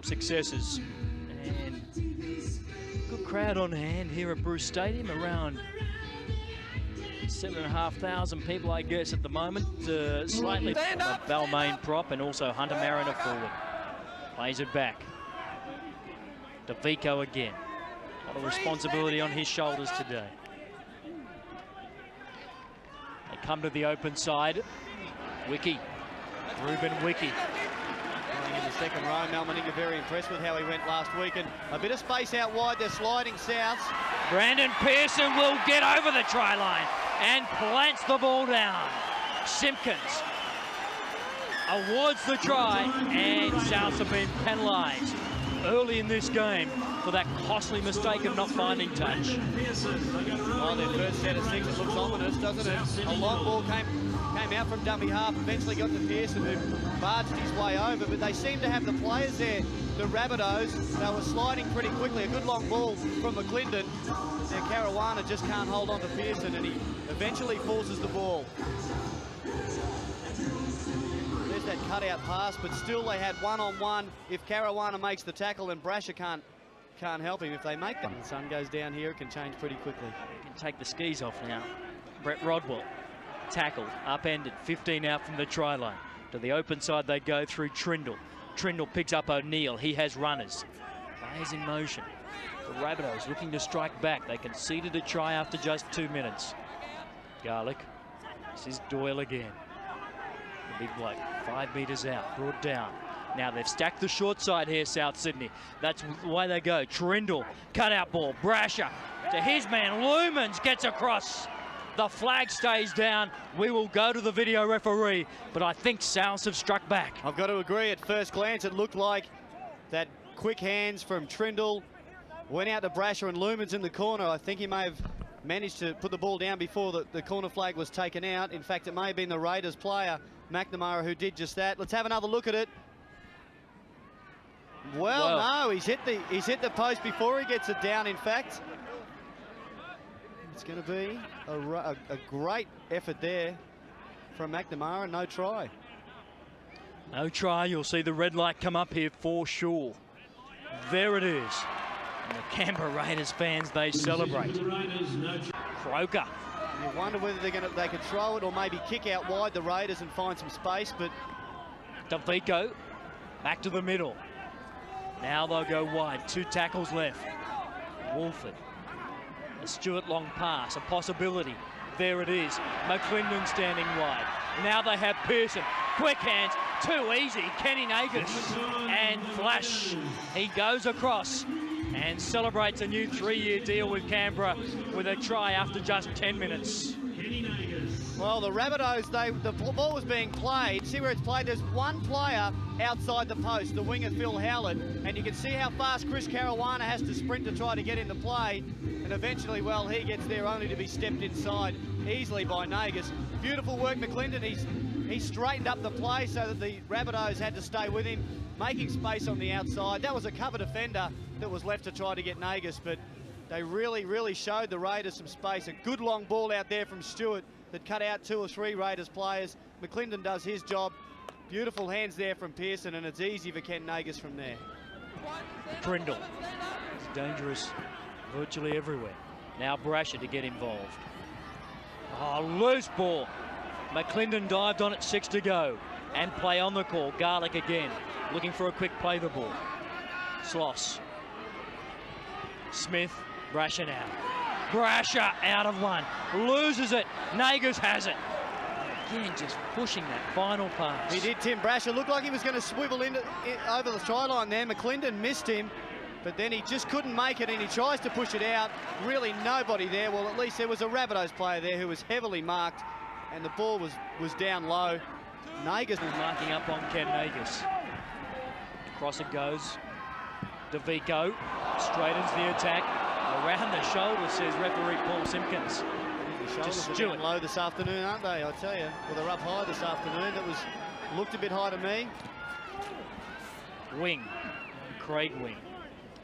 Successes, and good crowd on hand here at Bruce Stadium, around 7,500 people, I guess, at the moment. Slightly Balmain prop, and also Hunter Mariner forward. Plays it back. DeVico again. A lot of responsibility on his shoulders today. They come to the open side. Wiki, Ruben Wiki. In the second row, Mal Meninga very impressed with how he went last week, and a bit of space out wide. They're sliding south. Brandon Pearson will get over the try line and plants the ball down. Simpkins awards the try, and Souths have been penalised early in this game for that costly mistake of not finding touch. Well, their first set of six, it looks ominous, doesn't it? A long ball came out from dummy half, eventually got to Pearson, who barged his way over, but they seem to have the players there, the Rabbitohs. They were sliding pretty quickly. A good long ball from McClendon. Now Caruana just can't hold on to Pearson, and he eventually forces the ball. There's that cutout pass, but still they had one-on-one. If Caruana makes the tackle, then Brasher can't help him. If they make them, the sun goes down here, it can change pretty quickly. You can take the skis off now. Brett Rodwell, tackled, upended, 15 out from the try line. To the open side they go through Trindle. Trindle picks up O'Neill. He has runners. Players in motion. The Rabbitohs looking to strike back. They conceded a try after just 2 minutes. Garlick. This is Doyle again. The big bloke, 5 metres out, brought down. Now they've stacked the short side here, South Sydney. That's the way they go. Trindle, cutout ball. Brasher to his man. Lumens gets across. The flag stays down. We will go to the video referee, but I think Souths have struck back. I've got to agree. At first glance, it looked like that quick hands from Trindle went out to Brasher, and Lumens in the corner. I think he may have managed to put the ball down before the corner flag was taken out. In fact, it may have been the Raiders player, McNamara, who did just that. Let's have another look at it. Well, no, he's hit the post before he gets it down, in fact. It's going to be a great effort there from McNamara. No try. No try. You'll see the red light come up here for sure. There it is. And the Canberra Raiders fans, they celebrate. Croker. You wonder whether they could throw it or maybe kick out wide, the Raiders, and find some space, but... DeVico back to the middle. Now they'll go wide. 2 tackles left. Wolford. A Stewart long pass, a possibility. There it is. McClendon standing wide. Now they have Pearson. Quick hands, too easy. Kenny Nagus and Flash. He goes across and celebrates a new 3-year deal with Canberra with a try after just 10 minutes. Well, the Rabbitohs, the ball was being played. See where it's played? There's one player outside the post, the winger Phil Howlett, and you can see how fast Chris Caruana has to sprint to try to get into play. And eventually, well, he gets there only to be stepped inside easily by Nagus. Beautiful work, McClendon. He straightened up the play so that the Rabbitohs had to stay with him, making space on the outside. That was a cover defender that was left to try to get Nagus, but they really showed the Raiders some space. A good long ball out there from Stewart that cut out 2 or 3 Raiders players. McClendon does his job. Beautiful hands there from Pearson, and it's easy for Ken Nagus from there. Trindle. It's dangerous virtually everywhere. Now Brasher to get involved. Oh, loose ball. McClendon dived on it, 6 to go. And play on the call. Garlick again, looking for a quick play the ball. Sloss. Smith, Brasher now. Brasher out of one. Loses it. Nagus has it. Again, just pushing that final pass. He did, Tim. Brasher looked like he was going to swivel over the try line there. McClendon missed him, but then he just couldn't make it, and he tries to push it out. Really nobody there. Well, at least there was a Rabbitohs player there who was heavily marked, and the ball was down low. Nagus was marking up on Ken Nagus. Across it goes. DeVico straightens the attack. Around the shoulder, says referee Paul Simpkins. The shoulders are down low this afternoon, aren't they? I tell you. Well, they're up high this afternoon. It looked a bit high to me. Wing. Craig Wing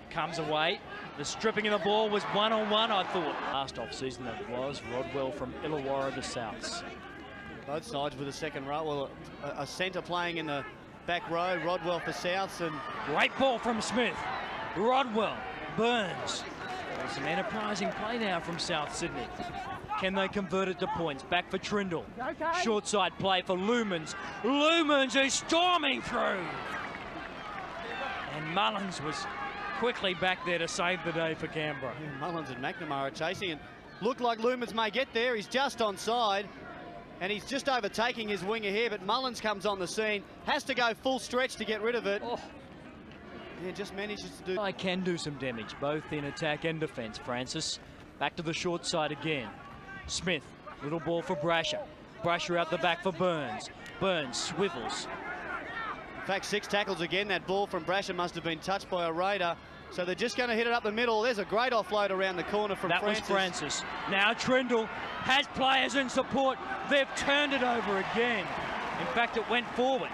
comes away. The stripping of the ball was one-on-one, I thought. Last off-season that was Rodwell from Illawarra to Souths. Both sides with a second row. Well, a centre playing in the back row, Rodwell for Souths. And great ball from Smith. Rodwell, Burns. There's some enterprising play now from South Sydney. Can they convert it to points? Back for Trindle. Okay. Short side play for Lumans. Lumans is storming through. And Mullins was quickly back there to save the day for Canberra. Yeah, Mullins and McNamara are chasing and looked like Lumans may get there. He's just onside and he's just overtaking his winger here, but Mullins comes on the scene, has to go full stretch to get rid of it. Oh. Yeah, just manages to do. I can do some damage, both in attack and defence, Francis. Back to the short side again. Smith, little ball for Brasher. Brasher out the back for Burns. Burns swivels. In fact, 6 tackles again. That ball from Brasher must have been touched by a Raider. So they're just going to hit it up the middle. There's a great offload around the corner from Francis. That was Francis. Now Trindle has players in support. They've turned it over again. In fact, it went forward.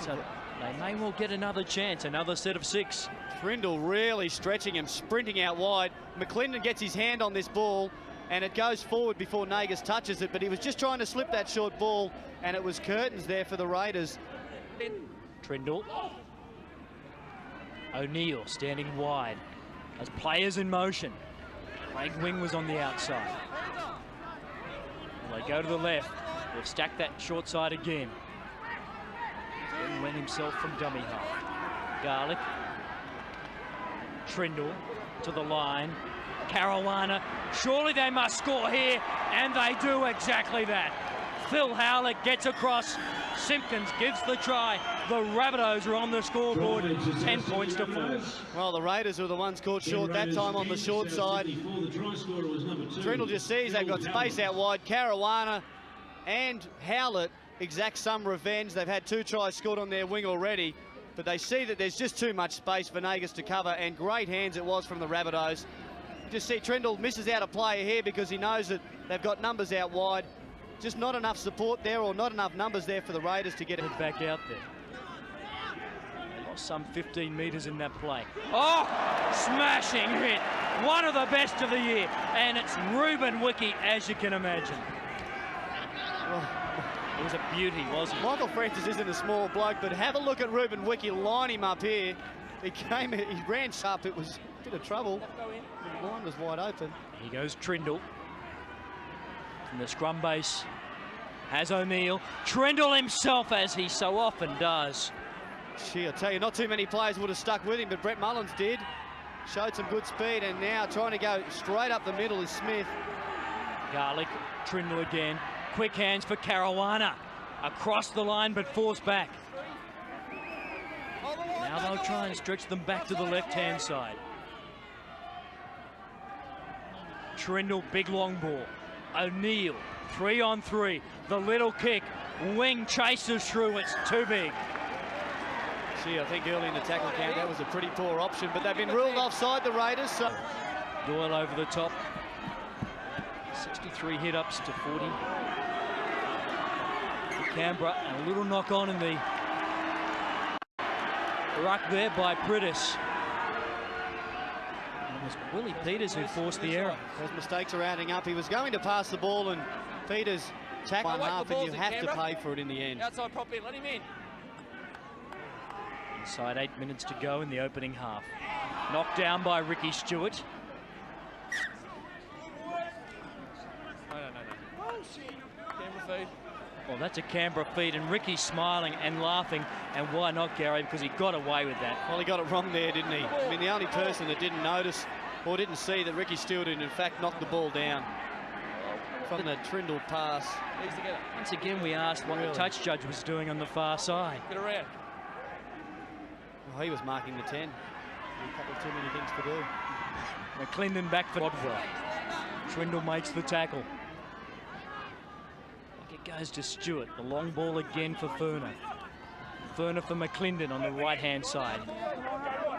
So they may well get another chance, another set of 6. Trindle really stretching him, sprinting out wide. McClendon gets his hand on this ball and it goes forward before Nagas touches it, but he was just trying to slip that short ball and it was curtains there for the Raiders. Trindle. O'Neill standing wide as players in motion. Craig Wing was on the outside. Well, they go to the left. They've stacked that short side again. Went himself from dummy half. Garlic. Trindle to the line. Caruana. Surely they must score here, and they do exactly that. Phil Howlett gets across. Simpkins gives the try. The Rabbitohs are on the scoreboard, 10 points to 4. Well, the Raiders are the ones caught short that time on the short side. Trindle just sees they've got space out wide. Caruana and Howlett exact some revenge. They've had 2 tries scored on their wing already, but they see that there's just too much space for Nagas to cover, and great hands it was from the Rabbitohs. Just see Trindle misses out a player here because he knows that they've got numbers out wide. Just not enough support there, or not enough numbers there for the Raiders to get it back out there. They lost some 15 metres in that play. Oh, smashing hit. One of the best of the year, and it's Ruben Wiki, as you can imagine. It was a beauty, wasn't it? Michael Francis isn't a small bloke, but have a look at Ruben Wiki, line him up here. He ran sharp, it was a bit of trouble. The line was wide open. Here goes Trindle. From the scrum base, has O'Neill. Trindle himself, as he so often does. Gee, I tell you, not too many players would have stuck with him, but Brett Mullins did. Showed some good speed, and now trying to go straight up the middle is Smith. Garlic, Trindle again. Quick hands for Caruana. Across the line, but forced back. Now they'll try and stretch them back to the left-hand side. Trindle, big long ball. O'Neill, 3-on-3. The little kick. Wing chases through. It's too big. Gee, I think early in the tackle count that was a pretty poor option, but they've been ruled offside, the Raiders. So Doyle over the top. 63 hit-ups to 40. Canberra, and a little knock on in the ruck there by Prittis. It was Willie Peters who forced the error. Those mistakes are adding up. He was going to pass the ball and Peters tackled one half, and you have to pay for it in the end. Outside properly, let him in. Inside 8 minutes to go in the opening half. Knocked down by Ricky Stewart. No. Canberra feed. Well, that's a Canberra feed, and Ricky's smiling and laughing, and why not, Gary? Because he got away with that. Well, he got it wrong there, didn't he? I mean, the only person that didn't notice or didn't see that Ricky Stewart had in fact knocked the ball down from the Trindle pass. Once again, we asked what the touch judge was doing on the far side. Get around. Well, he was marking the 10. A couple of too many things to do. McClendon back for Rodwell. Trindle makes the tackle. It goes to Stewart. The long ball again for Furner. Furner for McClendon on the right-hand side.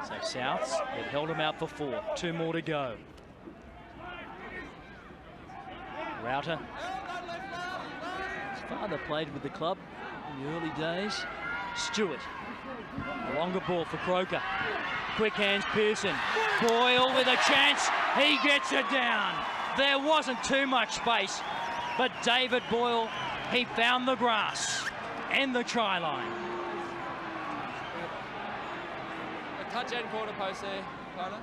So Souths, they've held him out for 4. 2 more to go. Router. His father played with the club in the early days. Stewart. A longer ball for Croker. Quick hands, Pearson. Boyle with a chance. He gets it down. There wasn't too much space, but David Boyle, he found the grass and the try line. A touch end corner post there, Connor.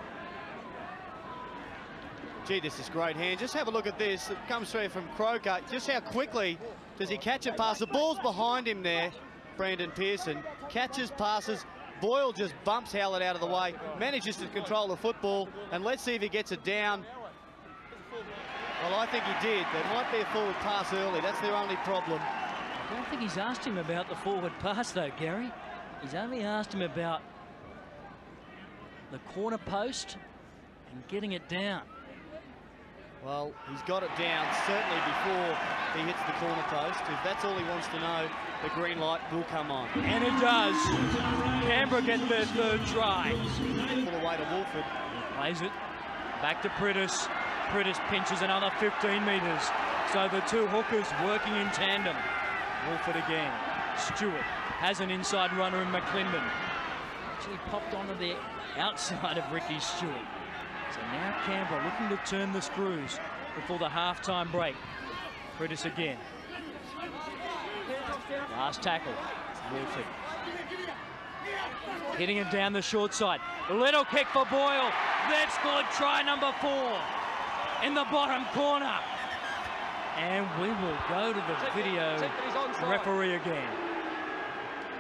Gee, this is great hand. Just have a look at this. It comes through from Croker. Just how quickly does he catch a pass? The ball's behind him there, Brandon Pearson. Catches, passes. Boyle just bumps Howlett out of the way, manages to control the football, and let's see if he gets it down. Well, I think he did. There might be a forward pass early. That's their only problem. I don't think he's asked him about the forward pass, though, Gary. He's only asked him about the corner post and getting it down. Well, he's got it down certainly before he hits the corner post. If that's all he wants to know, the green light will come on. And it does. Canberra get their third try. Pull away to Wolford. He plays it back to Priddis. Priddis pinches another 15 metres. So the two hookers working in tandem. Wolford again. Stewart has an inside runner in McClendon. Actually popped onto the outside of Ricky Stewart. So now Canberra looking to turn the screws before the half-time break. Priddis again. Last tackle. Wolford. Hitting it down the short side. Little kick for Boyle. They've scored try number 4 in the bottom corner. And we will go to the video referee again.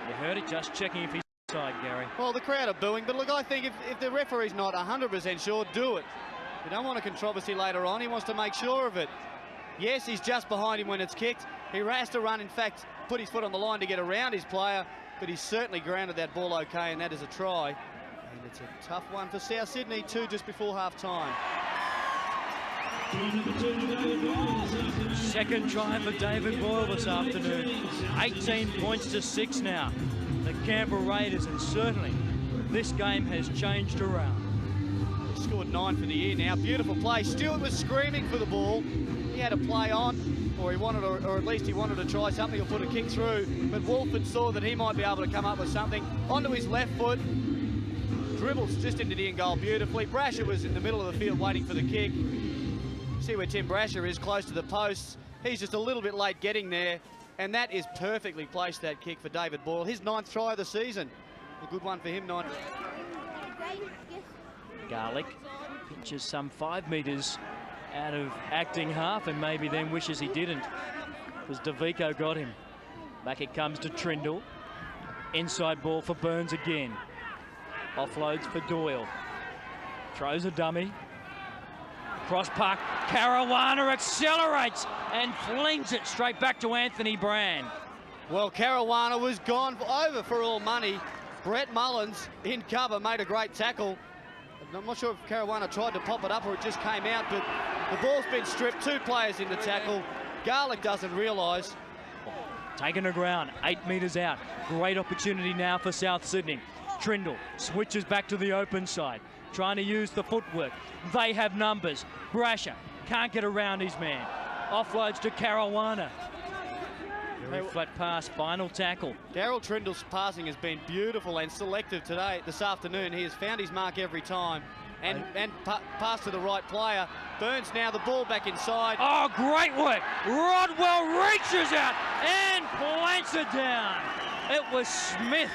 You heard it, just checking if he's onside, Gary. Well, the crowd are booing, but look, I think if the referee's not 100% sure, do it. You don't want a controversy later on. He wants to make sure of it. Yes, he's just behind him when it's kicked. He has to run, in fact, put his foot on the line to get around his player, but he's certainly grounded that ball okay, and that is a try. And it's a tough one for South Sydney, too, just before half-time. Second try for David Boyle this afternoon. 18 points to 6 now. The Canberra Raiders, and certainly this game has changed around. He scored 9 for the year now. Beautiful play. Stewart was screaming for the ball. He had a play on, or he wanted, or at least he wanted to try something or put a kick through. But Wolford saw that he might be able to come up with something. Onto his left foot. Dribbles just into the in goal beautifully. Brasher was in the middle of the field waiting for the kick. See where Tim Brasher is, close to the posts. He's just a little bit late getting there, and that is perfectly placed, that kick for David Boyle. His 9th try of the season. A good one for him, 9. Garlick pitches some 5 metres out of acting half, and maybe then wishes he didn't, because DeVico got him. Back it comes to Trindle. Inside ball for Burns again. Offloads for Doyle. Throws a dummy. Cross puck, Caruana accelerates and flings it straight back to Anthony Brand. Well, Caruana was gone over for all money. Brett Mullins in cover made a great tackle. I'm not sure if Caruana tried to pop it up or it just came out, but the ball's been stripped. 2 players in the tackle. Garlick doesn't realise. Taking the ground, 8 metres out. Great opportunity now for South Sydney. Trindle switches back to the open side, trying to use the footwork. They have numbers. Brasher can't get around his man. Offloads to Caruana. Very flat pass, final tackle. Daryl Trindle's passing has been beautiful and selective today, this afternoon. He has found his mark every time and passed to the right player. Burns now, the ball back inside. Oh, great work. Rodwell reaches out and plants it down. It was Smith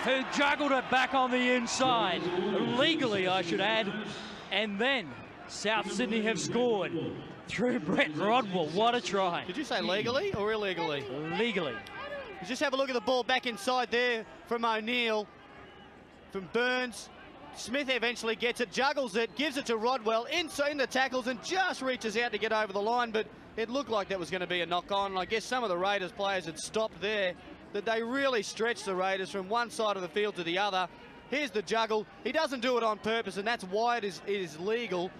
who juggled it back on the inside. Legally, I should add. And then South Sydney have scored through Brett Rodwell. What a try. Did you say legally or illegally? Legally. Just have a look at the ball back inside there from O'Neill, from Burns. Smith eventually gets it, juggles it, gives it to Rodwell in the tackles and just reaches out to get over the line, but it looked like that was going to be a knock-on. And I guess some of the Raiders players had stopped there, that they really stretched the Raiders from one side of the field to the other. Here's the juggle. He doesn't do it on purpose, and that's why it is legal.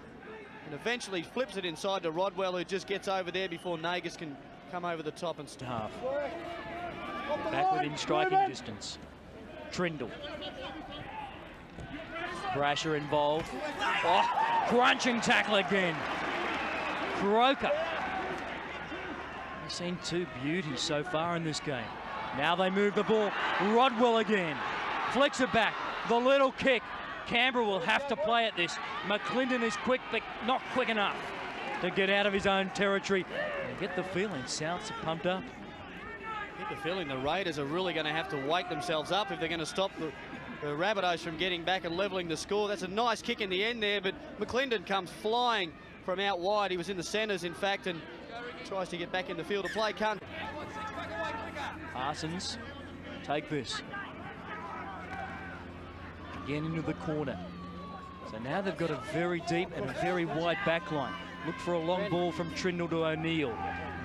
And eventually flips it inside to Rodwell, who just gets over there before Nagus can come over the top and stop. Back within striking distance. Trindle. Brasher involved. Oh, crunching tackle again. Croker. We've seen 2 beauties so far in this game. Now they move the ball. Rodwell again. Flicks it back. The little kick. Canberra will have to play at this. McClendon is quick, but not quick enough to get out of his own territory. I get the feeling Souths are pumped up. I get the feeling the Raiders are really going to have to wake themselves up if they're going to stop the Rabbitohs from getting back and levelling the score. That's a nice kick in the end there, but McClendon comes flying from out wide. He was in the centres, in fact, and tries to get back in the field of play. Can't. Parsons, take this. Again into the corner. So now they've got a very deep and a very wide back line. Look for a long ball from Trindle to O'Neill.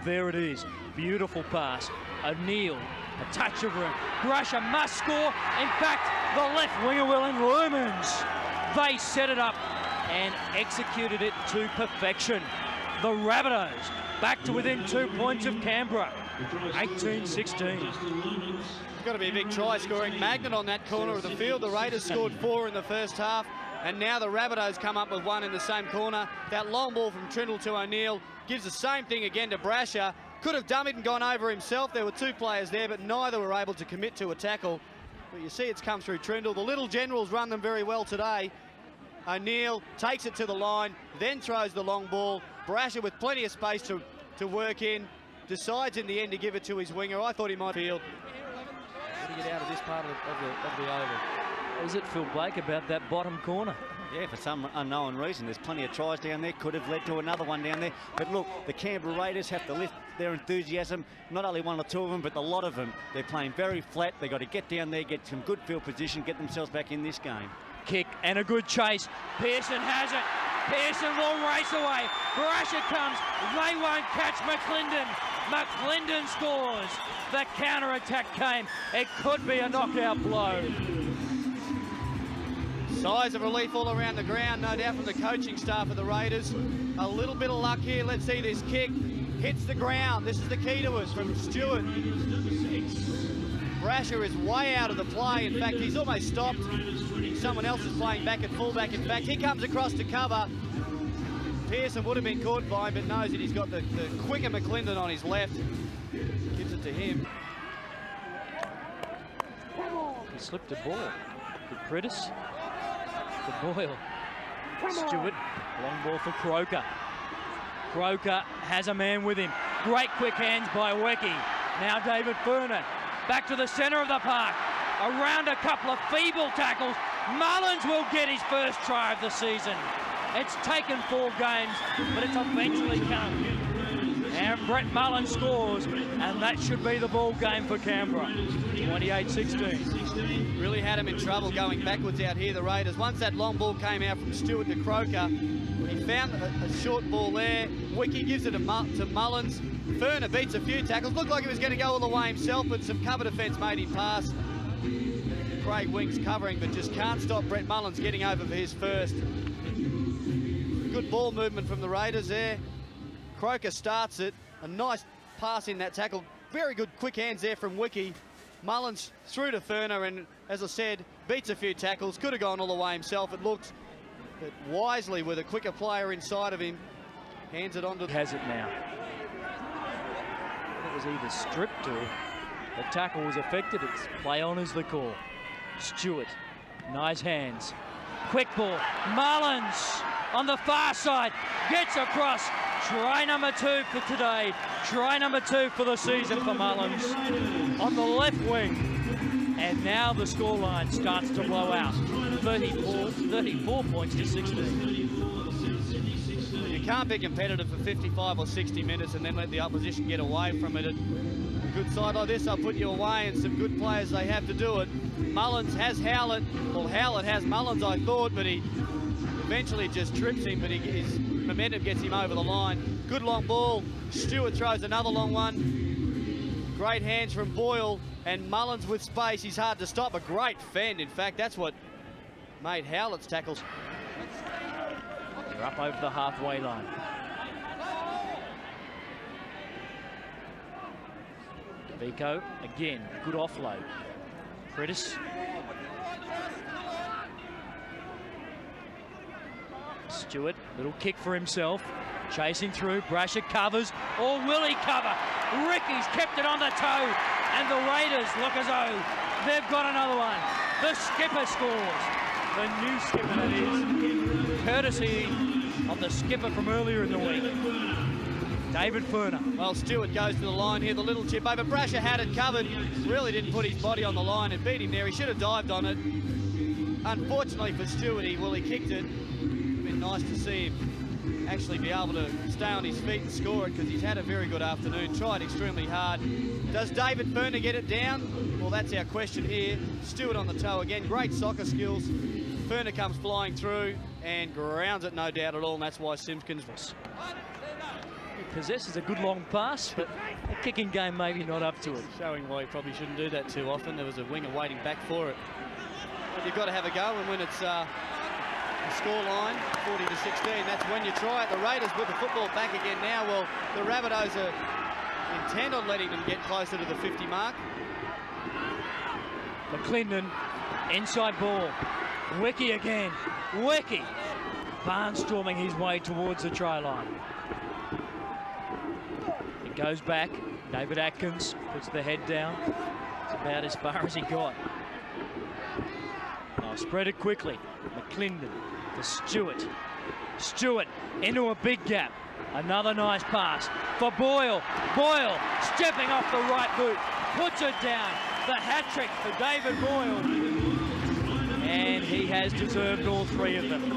There it is. Beautiful pass. O'Neill, a touch of room. Brasher must score. In fact, the left winger will in Lumens. They set it up and executed it to perfection. The Rabbitohs back to within 2 points of Canberra. 18-16. It's got to be a big try scoring magnet on that corner of the field. The Raiders scored 4 in the first half, and now the Rabbitohs come up with 1 in the same corner. That long ball from Trindle to O'Neill gives the same thing again to Brasher. Could have dummied and gone over himself. There were 2 players there, but neither were able to commit to a tackle. But you see it's come through Trindle. The Little Generals run them very well today. O'Neill takes it to the line, then throws the long ball. Brasher with plenty of space to work in, decides in the end to give it to his winger. I thought he might field. How to get out of this part of the oval. What does it feel, Blake, about that bottom corner? Yeah, for some unknown reason, there's plenty of tries down there. Could have led to another one down there. But look, the Canberra Raiders have to lift their enthusiasm. Not only 1 or 2 of them, but a lot of them. They're playing very flat. They've got to get down there, get some good field position, get themselves back in this game. Kick and a good chase. Pearson has it. Pearson will race away. Brasher comes. They won't catch McClendon. McClendon scores. The counter-attack came. It could be a knockout blow. Sighs of relief all around the ground, no doubt from the coaching staff of the Raiders. A little bit of luck here. Let's see this kick. Hits the ground. This is the key to us from Stewart. Brasher is way out of the play. In fact, he's almost stopped. Someone else is playing back at fullback. In fact, he comes across to cover. Pearson would have been caught by him, but knows that he's got the quicker McClendon on his left. Gives it to him. He slipped a ball. Good Critis. To Boyle. Stewart. Long ball for Croker. Croker has a man with him. Great quick hands by Wecky. Now David Furner. Back to the centre of the park. Around a couple of feeble tackles. Mullins will get his first try of the season. It's taken 4 games, but it's eventually come. And Brett Mullins scores, and that should be the ball game for Canberra. 28-16. Really had him in trouble going backwards out here, the Raiders. Once that long ball came out from Stewart to Croker, he found a short ball there. Wicky gives it to Mullins. Furner beats a few tackles. Looked like he was going to go all the way himself, but some cover defence made him pass. Craig Wings covering, but just can't stop Brett Mullins getting over for his first. Good ball movement from the Raiders there. Croker starts it. A nice pass in that tackle. Very good quick hands there from Wicky. Mullins through to Furner, and as I said, beats a few tackles. Could have gone all the way himself, it looks. But wisely, with a quicker player inside of him, hands it on to... Has it now. It was either stripped or the tackle was affected. It's play on is the call. Stewart, nice hands. Quick ball. Mullins on the far side, gets across. Try number 2 for today. Try number 2 for the season for Mullins on the left wing. And now the scoreline starts to blow out. 34 points to 16. You can't be competitive for 55 or 60 minutes and then let the opposition get away from it. A good side like this, I'll put you away, and some good players they have to do it. Mullins has Howlett. Well, Howlett has Mullins, I thought, but he eventually just trips him, but his momentum gets him over the line. Good long ball. Stewart throws another long one. Great hands from Boyle, and Mullins with space. He's hard to stop. A great fend. In fact, that's what made Howlett's tackles. They're up over the halfway line. Vico, again, good offload. Critis. Stewart, little kick for himself. Chasing through, Brasher covers, or will he cover? Ricky's kept it on the toe. And the Raiders look as though they've got another one. The skipper scores. The new skipper, that is. Courtesy of the skipper from earlier in the week, David Furner. Well, Stewart goes to the line here, the little chip over. Brasher had it covered. Really didn't put his body on the line and beat him there. He should have dived on it. Unfortunately for Stewart, he kicked it. It's been nice to see him actually be able to stay on his feet and score it, because he's had a very good afternoon. Tried extremely hard. Does David Furner get it down? Well, that's our question here. Stewart on the toe again. Great soccer skills. Furner comes flying through and grounds it, no doubt at all, and that's why Simpkins... He possesses a good long pass, but the kicking game maybe not up to it. Showing why he probably shouldn't do that too often. There was a winger waiting back for it. But you've got to have a go, and when it's the score line, 40 to 16, that's when you try it. The Raiders put the football back again now. Well, the Rabbitohs are intent on letting them get closer to the 50 mark. McClendon, inside ball. Wiki again. Wiki barnstorming his way towards the try line. It goes back. David Atkins puts the head down. It's about as far as he got. Now spread it quickly. McClendon to Stewart. Stewart into a big gap. Another nice pass for Boyle. Boyle stepping off the right boot. Puts it down. The hat-trick for David Boyle. And he has deserved all three of them.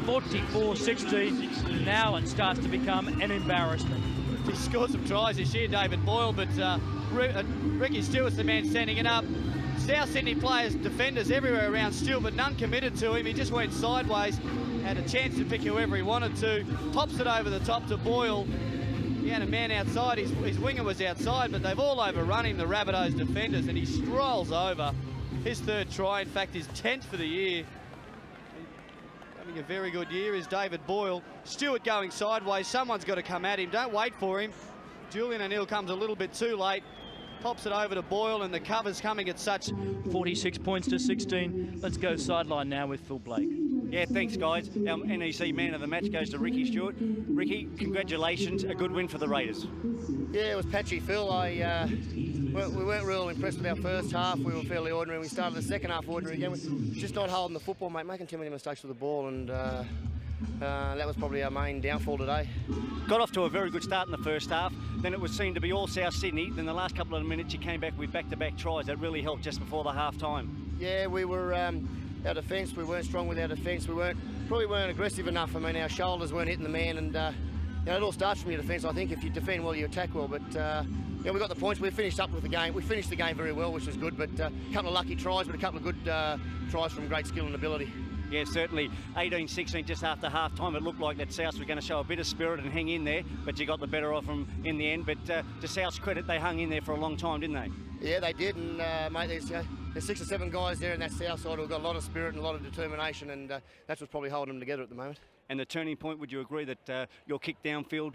44-16. Now it starts to become an embarrassment. He scored some tries this year, David Boyle, but Ricky Stewart's the man standing it up. South Sydney players, defenders everywhere around Stewart, but none committed to him. He just went sideways, had a chance to pick whoever he wanted to, pops it over the top to Boyle. He had a man outside, his winger was outside, but they've all overrun him, the Rabbitohs defenders, and he strolls over. His third try, in fact, his 10th for the year. Having a very good year is David Boyle. Stewart going sideways. Someone's got to come at him. Don't wait for him. Julian O'Neill comes a little bit too late. Pops it over to Boyle, and the cover's coming at such. 46 points to 16. Let's go sideline now with Phil Blake. Yeah, thanks, guys. Our NEC man of the match goes to Ricky Stewart. Ricky, congratulations. A good win for the Raiders. Yeah, it was patchy, Phil. We weren't real impressed with our first half. We were fairly ordinary. We started the second half ordinary again. We're just not holding the football, mate, making too many mistakes with the ball, and that was probably our main downfall today. Got off to a very good start in the first half. Then it seemed to be all South Sydney. Then the last couple of minutes you came back with back-to-back tries. That really helped just before the half-time. Yeah, we were... our defence, we weren't strong with our defence. We probably weren't aggressive enough. I mean, our shoulders weren't hitting the man, and you know, it all starts from your defence. I think if you defend well, you attack well. But yeah, we got the points. We finished up with the game. We finished the game very well, which was good. But a couple of lucky tries, but a couple of good tries from great skill and ability. Yeah, certainly. 18-16 just after half-time. It looked like that South were going to show a bit of spirit and hang in there, but you got the better of them in the end. But to South's credit, they hung in there for a long time, didn't they? Yeah, they did. And, mate, there's 6 or 7 guys there in that South side who've got a lot of spirit and a lot of determination, and that's what's probably holding them together at the moment. And the turning point, would you agree that your kick downfield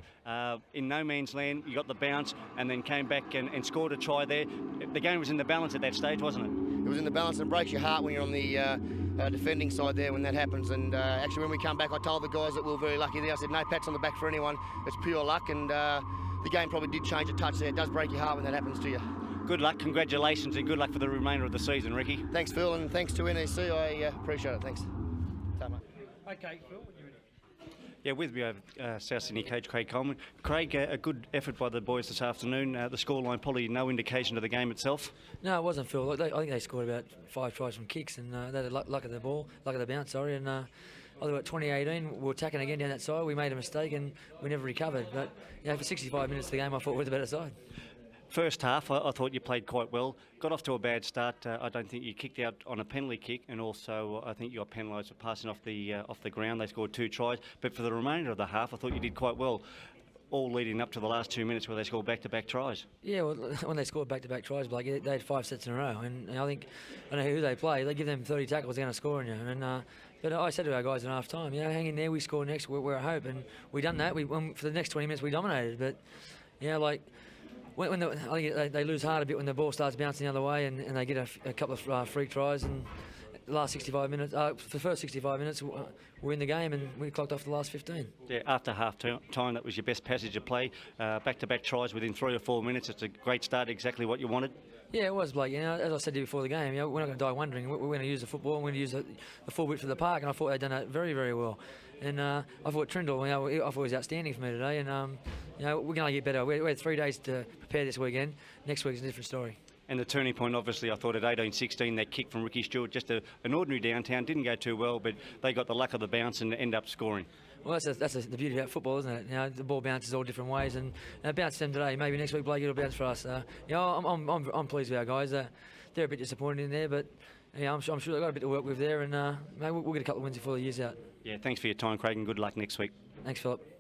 in no man's land, you got the bounce and then came back and scored a try there? The game was in the balance at that stage, wasn't it? It was in the balance, and it breaks your heart when you're on the defending side there when that happens. And actually, when we come back, I told the guys that we were very lucky there. I said, no pats on the back for anyone. It's pure luck, and the game probably did change a touch there. It does break your heart when that happens to you. Good luck, congratulations, and good luck for the remainder of the season, Ricky. Thanks, Phil, and thanks to NEC. I appreciate it. Thanks. Okay, Phil. Yeah, with me over South Sydney coach Craig Coleman. Craig, a good effort by the boys this afternoon. The scoreline probably no indication of the game itself. No, it wasn't, Phil. I think they scored about 5 tries from kicks, and they had luck of the ball, luck of the bounce, sorry. And I think about 2018, we were attacking again down that side. We made a mistake, and we never recovered. But you know, for 65 minutes of the game, I thought we were the better side. First half, I thought you played quite well. Got off to a bad start. I don't think you kicked out on a penalty kick, and also I think you got penalised for passing off the ground. They scored 2 tries, but for the remainder of the half, I thought you did quite well. All leading up to the last 2 minutes where they scored back-to-back tries. Yeah, well, when they scored back-to-back tries, like they had 5 sets in a row, and I think I don't know who they play. They give them 30 tackles, they're going to score on you. And but I said to our guys at half time, you know, hang in there. We score next. We're at hope, and we done that. For the next 20 minutes, we dominated. But you know, like. I think they lose heart a bit when the ball starts bouncing the other way, and they get a couple of free tries. And the last 65 minutes, for the first 65 minutes, we're in the game, and we clocked off the last 15. Yeah, after half time, that was your best passage of play. Back-to-back tries within 3 or 4 minutes. It's a great start, exactly what you wanted. Yeah, it was, Blake. You know, as I said to you before the game, you know, we're not going to die wondering. We're going to use the football, and we're going to use the full width of the park, and I thought they'd done that very, very well. And I thought Trindle, you know, I thought he was outstanding for me today, and you know, we're going to get better. We had 3 days to prepare this weekend. Next week's a different story. And the turning point, obviously, I thought at 18-16, that kick from Ricky Stewart, just an ordinary downtown, didn't go too well, but they got the luck of the bounce and end up scoring. Well, that's the beauty about football, isn't it? You know, the ball bounces all different ways, and it bounced them today. Maybe next week, Blake, it'll bounce for us. You know, I'm pleased with our guys. They're a bit disappointed in there, but you know, I'm sure they've got a bit to work with there, and maybe we'll get a couple of wins before the year's out. Yeah, thanks for your time, Craig, and good luck next week. Thanks, Philip.